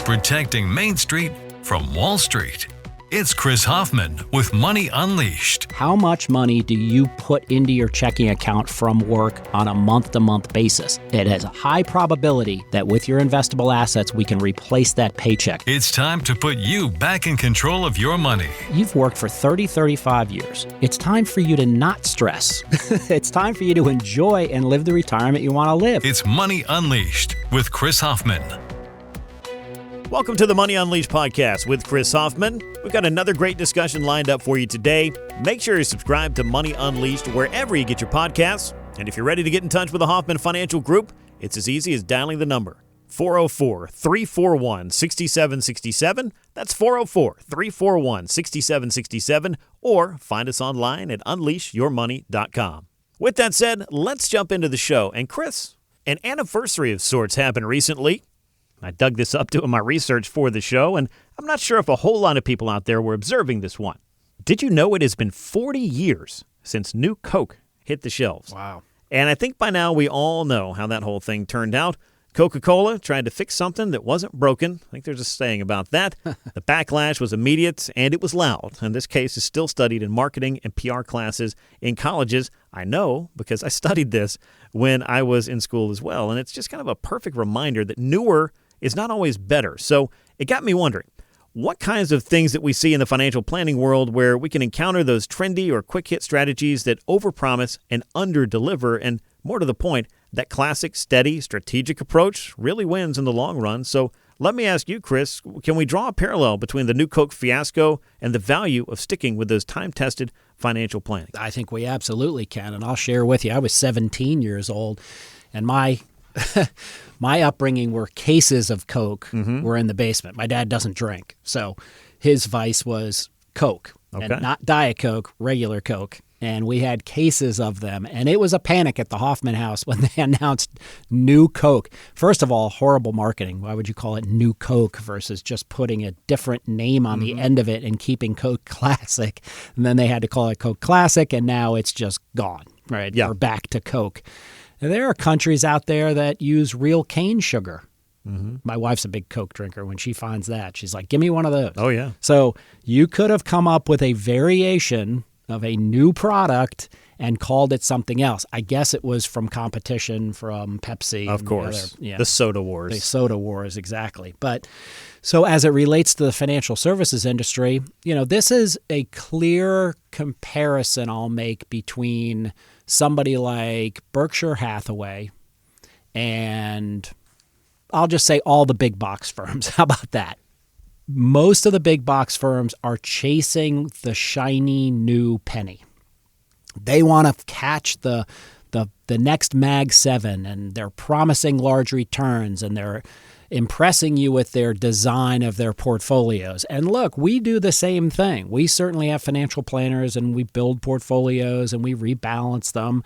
protecting Main Street from Wall Street. It's Chris Hoffman with Money Unleashed. How much money do you put into your checking account from work on a month-to-month basis? It has a high probability that with your investable assets, we can replace that paycheck. It's time to put you back in control of your money. You've worked for 35 years. It's time for you to not stress. It's time for you to enjoy and live the retirement you want to live. It's Money Unleashed with Chris Hoffman. Welcome to the Money Unleashed podcast with Chris Hoffman. We've got another great discussion lined up for you today. Make sure you subscribe to Money Unleashed wherever you get your podcasts. And if you're ready to get in touch with the Hoffman Financial Group, it's as easy as dialing the number 404-341-6767. That's 404-341-6767. Or find us online at unleashyourmoney.com. With that said, let's jump into the show. And Chris, an anniversary of sorts happened recently. I dug this up doing my research for the show, and I'm not sure if a whole lot of people out there were observing this one. Did you know it has been 40 years since new Coke hit the shelves? Wow. And I think by now we all know how that whole thing turned out. Coca-Cola tried to fix something that wasn't broken. I think there's a saying about that. The backlash was immediate, and it was loud. And this case is still studied in marketing and PR classes in colleges. I know because I studied this when I was in school as well. And it's just kind of a perfect reminder that newer is not always better. So it got me wondering, what kinds of things that we see in the financial planning world where we can encounter those trendy or quick hit strategies that overpromise and underdeliver, and more to the point, that classic, steady, strategic approach really wins in the long run. So let me ask you, Chris, can we draw a parallel between the new Coke fiasco and the value of sticking with those time-tested financial planning? I think we absolutely can, and I'll share with you. I was 17 years old, and my upbringing were cases of Coke were in the basement. My dad doesn't drink, so his vice was Coke, and not Diet Coke, regular Coke. And we had cases of them, and it was a panic at the Hoffman house when they announced new Coke. First of all, horrible marketing. Why would you call it new Coke versus just putting a different name on the end of it and keeping Coke Classic? And then they had to call it Coke Classic, and now it's just gone, right? Yeah. We're back to Coke. And there are countries out there that use real cane sugar. My wife's a big Coke drinker. When she finds that, she's like, give me one of those. Oh, yeah. So you could have come up with a variation of a new product and called it something else. I guess it was from competition from Pepsi. Of course. The soda wars. The soda wars, exactly. But so as it relates to the financial services industry, this is a clear comparison I'll make between somebody like Berkshire Hathaway and I'll just say all the big box firms. How about that? Most of the big box firms are chasing the shiny new penny. They want to catch the next Mag 7, and they're promising large returns, and they're impressing you with their design of their portfolios. And look, we do the same thing. We certainly have financial planners, and we build portfolios, and we rebalance them.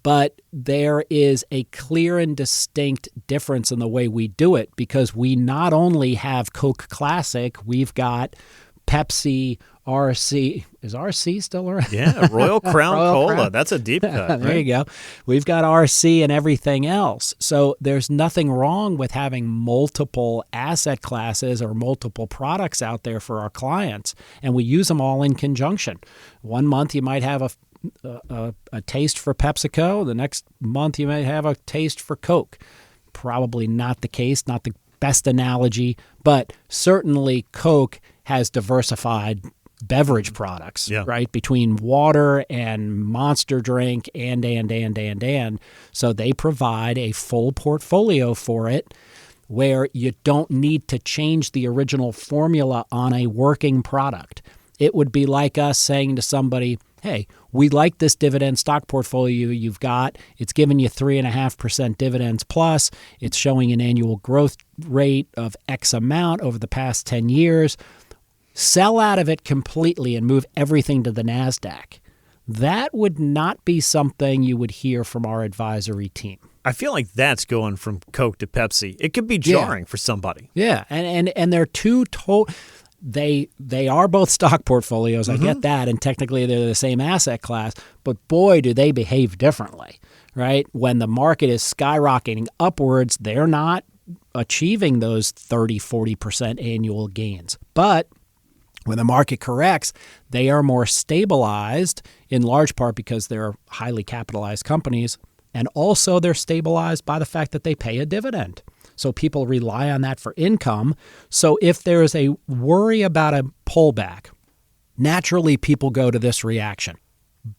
But there is a clear and distinct difference in the way we do it, because we not only have Coke Classic, we've got Pepsi, RC. Is RC still around? Yeah, Royal Crown Cola. Crown. That's a deep cut. There you go. We've got RC and everything else. So there's nothing wrong with having multiple asset classes or multiple products out there for our clients, and we use them all in conjunction. One month you might have a taste for PepsiCo. The next month you may have a taste for Coke. Probably not the case, not the best analogy, but certainly Coke has diversified beverage products, right? Between water and Monster drink and. So they provide a full portfolio for it where you don't need to change the original formula on a working product. It would be like us saying to somebody, hey, we like this dividend stock portfolio you've got. It's giving you 3.5% dividends plus. It's showing an annual growth rate of X amount over the past 10 years. Sell out of it completely and move everything to the NASDAQ. That would not be something you would hear from our advisory team. I feel like that's going from Coke to Pepsi. It could be jarring for somebody. Yeah, and they're two total. They are both stock portfolios. I get that, and technically they're the same asset class. But boy, do they behave differently, right? When the market is skyrocketing upwards, they're not achieving those 30, 40% annual gains. But when the market corrects, they are more stabilized, in large part because they're highly capitalized companies, and also they're stabilized by the fact that they pay a dividend. So people rely on that for income. So if there is a worry about a pullback, naturally people go to this reaction.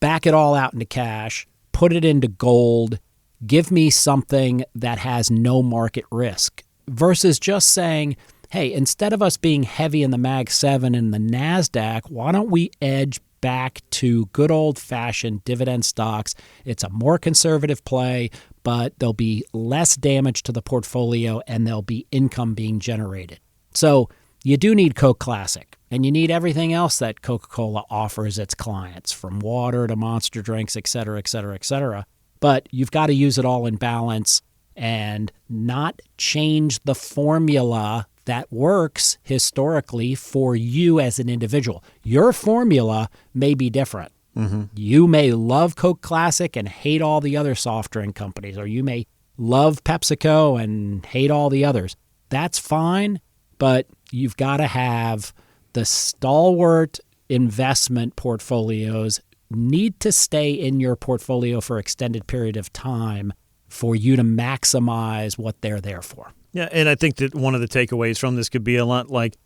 Back it all out into cash, put it into gold, give me something that has no market risk, versus just saying, hey, instead of us being heavy in the Mag 7 and the NASDAQ, why don't we edge back to good old-fashioned dividend stocks? It's a more conservative play, but there'll be less damage to the portfolio and there'll be income being generated. So you do need Coke Classic, and you need everything else that Coca-Cola offers its clients, from water to monster drinks, et cetera, et cetera, et cetera. But you've got to use it all in balance and not change the formula that works historically for you as an individual. Your formula may be different. Mm-hmm. You may love Coke Classic and hate all the other soft drink companies, or you may love PepsiCo and hate all the others. That's fine, but you've got to have the stalwart investment portfolios need to stay in your portfolio for an extended period of time for you to maximize what they're there for. Yeah, and I think that one of the takeaways from this could be a lot like,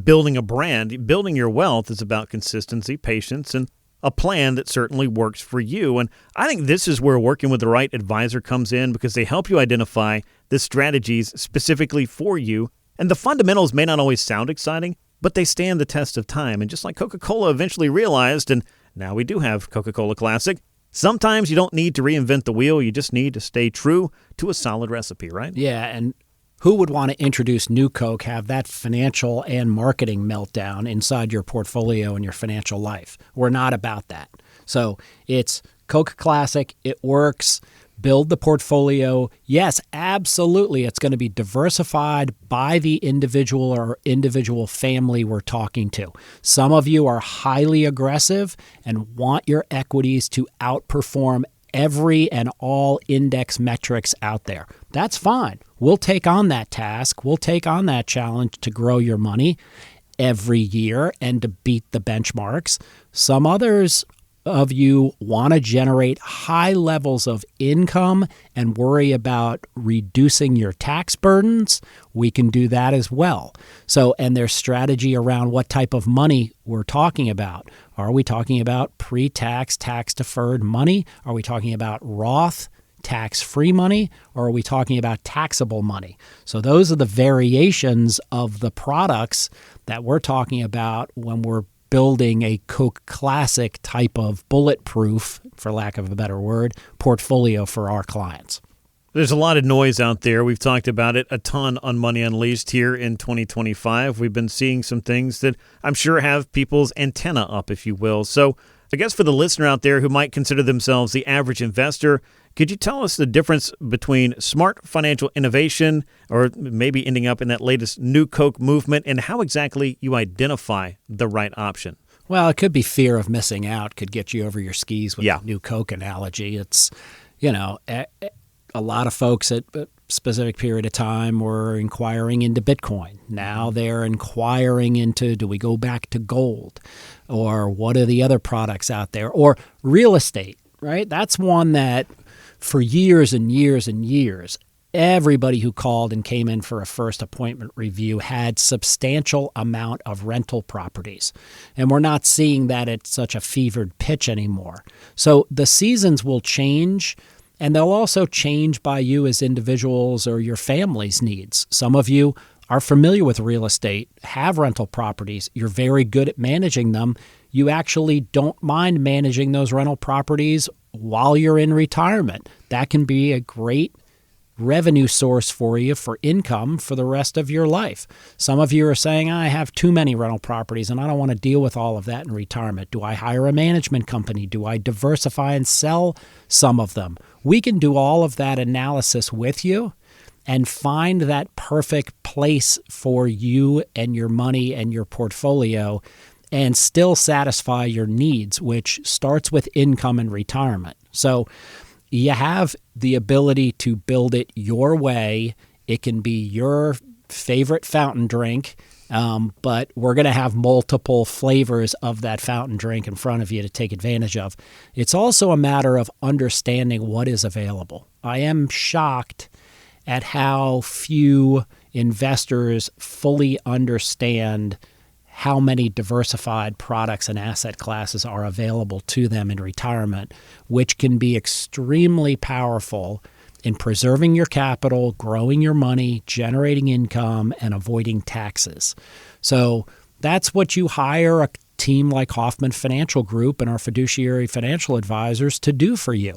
building a brand. Building your wealth is about consistency, patience, and a plan that certainly works for you. And I think this is where working with the right advisor comes in, because they help you identify the strategies specifically for you. And the fundamentals may not always sound exciting, but they stand the test of time. And just like Coca-Cola eventually realized, and now we do have Coca-Cola Classic, sometimes you don't need to reinvent the wheel. You just need to stay true to a solid recipe, right? Yeah, and who would want to introduce new Coke, have that financial and marketing meltdown inside your portfolio and your financial life? We're not about that. So it's Coke Classic. It works. Build the portfolio. Yes, absolutely. It's going to be diversified by the individual or individual family we're talking to. Some of you are highly aggressive and want your equities to outperform every and all index metrics out there. That's fine. We'll take on that task. We'll take on that challenge to grow your money every year and to beat the benchmarks. Some others of you want to generate high levels of income and worry about reducing your tax burdens. We can do that as well. So, and there's strategy around what type of money we're talking about. Are we talking about pre-tax, tax-deferred money? Are we talking about Roth, tax-free money? Or are we talking about taxable money? So those are the variations of the products that we're talking about when we're building a Coke Classic type of bulletproof, for lack of a better word, portfolio for our clients. There's a lot of noise out there. We've talked about it a ton on Money Unleashed here in 2025. We've been seeing some things that I'm sure have people's antenna up, if you will. So I guess for the listener out there who might consider themselves the average investor, could you tell us the difference between smart financial innovation, or maybe ending up in that latest new Coke movement, and how exactly you identify the right option? Well, it could be fear of missing out, could get you over your skis with the new Coke analogy. It's, a lot of folks at a specific period of time were inquiring into Bitcoin. Now they're inquiring into, do we go back to gold? Or what are the other products out there? Or real estate, right? That's one that for years and years and years, everybody who called and came in for a first appointment review had substantial amount of rental properties. And we're not seeing that at such a fevered pitch anymore. So the seasons will change, and they'll also change by you as individuals or your family's needs. Some of you are familiar with real estate, have rental properties. You're very good at managing them. You actually don't mind managing those rental properties while you're in retirement. That can be a great revenue source for you for income for the rest of your life. Some of you are saying, I have too many rental properties and I don't want to deal with all of that in retirement. Do I hire a management company? Do I diversify and sell some of them? We can do all of that analysis with you and find that perfect place for you and your money and your portfolio and still satisfy your needs, which starts with income and retirement. So you have the ability to build it your way It can be your favorite fountain drink, but we're going to have multiple flavors of that fountain drink in front of you to take advantage of. It's also a matter of understanding what is available. I am shocked at how few investors fully understand how many diversified products and asset classes are available to them in retirement, which can be extremely powerful in preserving your capital, growing your money, generating income, and avoiding taxes. So that's what you hire a team like Hoffman Financial Group and our fiduciary financial advisors to do for you.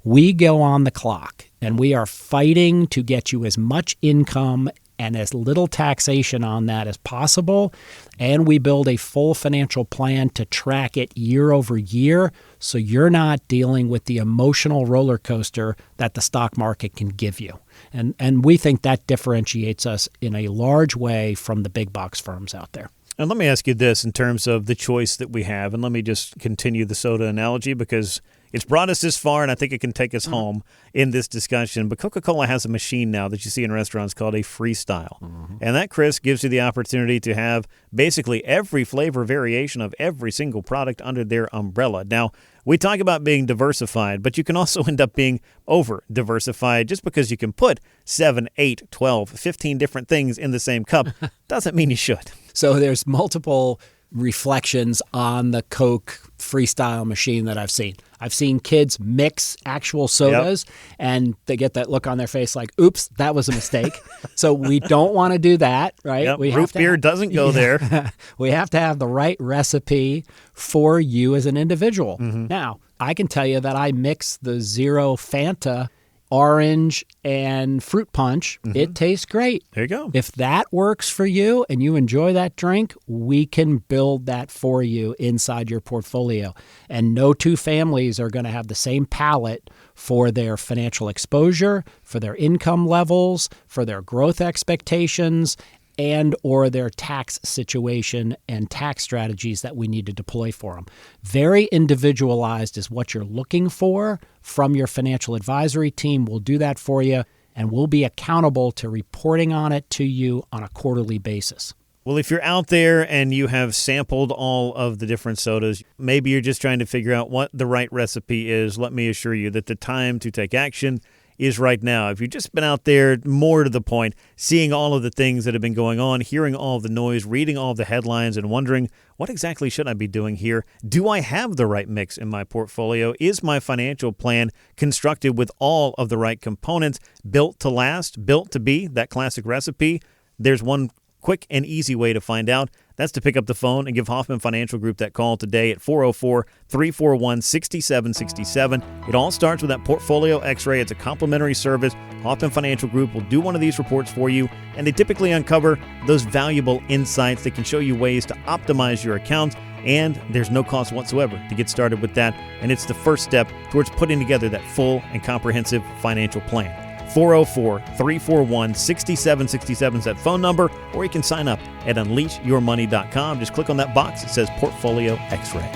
We go on the clock, and we are fighting to get you as much income and as little taxation on that as possible. And we build a full financial plan to track it year over year, so you're not dealing with the emotional roller coaster that the stock market can give you. And we think that differentiates us in a large way from the big box firms out there. And let me ask you this in terms of the choice that we have, and let me just continue the soda analogy because it's brought us this far, and I think it can take us home in this discussion. But Coca-Cola has a machine now that you see in restaurants called a Freestyle. And that, Chris, gives you the opportunity to have basically every flavor variation of every single product under their umbrella. Now, we talk about being diversified, but you can also end up being over-diversified. Just because you can put 7, 8, 12, 15 different things in the same cup doesn't mean you should. So there's multiple reflections on the Coke Freestyle machine that I've seen. I've seen kids mix actual sodas, and they get that look on their face like, oops, that was a mistake. So we don't want to do that, right? Yep. Root beer doesn't go there. We have to have the right recipe for you as an individual. Now, I can tell you that I mix the Zero Fanta orange and fruit punch. It tastes great. There you go. If that works for you and you enjoy that drink, we can build that for you inside your portfolio. And no two families are going to have the same palette for their financial exposure, for their income levels, for their growth expectations, and or their tax situation and tax strategies that we need to deploy for them. Very individualized is what you're looking for from your financial advisory team. We'll do that for you, and we'll be accountable to reporting on it to you on a quarterly basis. Well, if you're out there and you have sampled all of the different sodas, maybe you're just trying to figure out what the right recipe is, let me assure you that the time to take action is right now. If you've just been out there, more to the point, seeing all of the things that have been going on, hearing all of the noise, reading all of the headlines, and wondering, what exactly should I be doing here? Do I have the right mix in my portfolio? Is my financial plan constructed with all of the right components, built to last, built to be that classic recipe? There's one quick and easy way to find out. That's to pick up the phone and give Hoffman Financial Group that call today at 404-341-6767. It all starts with that portfolio x-ray. It's a complimentary service. Hoffman Financial Group will do one of these reports for you, and they typically uncover those valuable insights that can show you ways to optimize your accounts, and there's no cost whatsoever to get started with that, and it's the first step towards putting together that full and comprehensive financial plan. 404-341-6767 is that phone number, or you can sign up at unleashyourmoney.com. Just click on that box that says Portfolio X-Ray.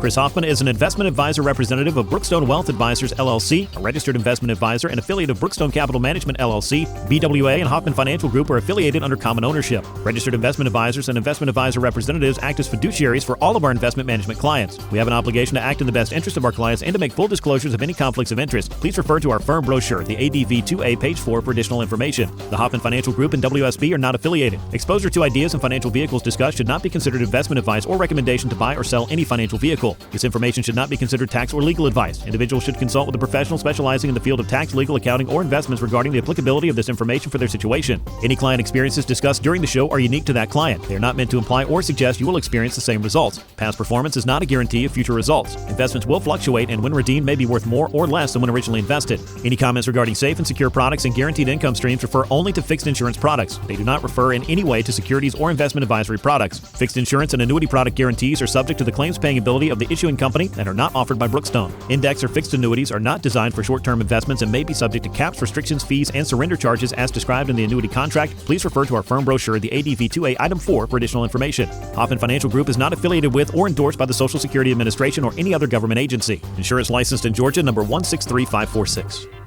Chris Hoffman is an investment advisor representative of Brookstone Wealth Advisors, LLC, a registered investment advisor and affiliate of Brookstone Capital Management, LLC. BWA and Hoffman Financial Group are affiliated under common ownership. Registered investment advisors and investment advisor representatives act as fiduciaries for all of our investment management clients. We have an obligation to act in the best interest of our clients and to make full disclosures of any conflicts of interest. Please refer to our firm brochure, the ADV2A, page 4, for additional information. The Hoffman Financial Group and WSB are not affiliated. Exposure to ideas and financial vehicles discussed should not be considered investment advice or recommendation to buy or sell any financial vehicle. This information should not be considered tax or legal advice. Individuals should consult with a professional specializing in the field of tax, legal, accounting, or investments regarding the applicability of this information for their situation. Any client experiences discussed during the show are unique to that client. They are not meant to imply or suggest you will experience the same results. Past performance is not a guarantee of future results. Investments will fluctuate, and when redeemed may be worth more or less than when originally invested. Any comments regarding safe and secure products and guaranteed income streams refer only to fixed insurance products. They do not refer in any way to securities or investment advisory products. Fixed insurance and annuity product guarantees are subject to the claims paying ability of of the issuing company and are not offered by Brookstone. Index or fixed annuities are not designed for short-term investments and may be subject to caps, restrictions, fees, and surrender charges as described in the annuity contract. Please refer to our firm brochure, the ADV2A Item 4, for additional information. Hoffman Financial Group is not affiliated with or endorsed by the Social Security Administration or any other government agency. Insurance licensed in Georgia, number 163546.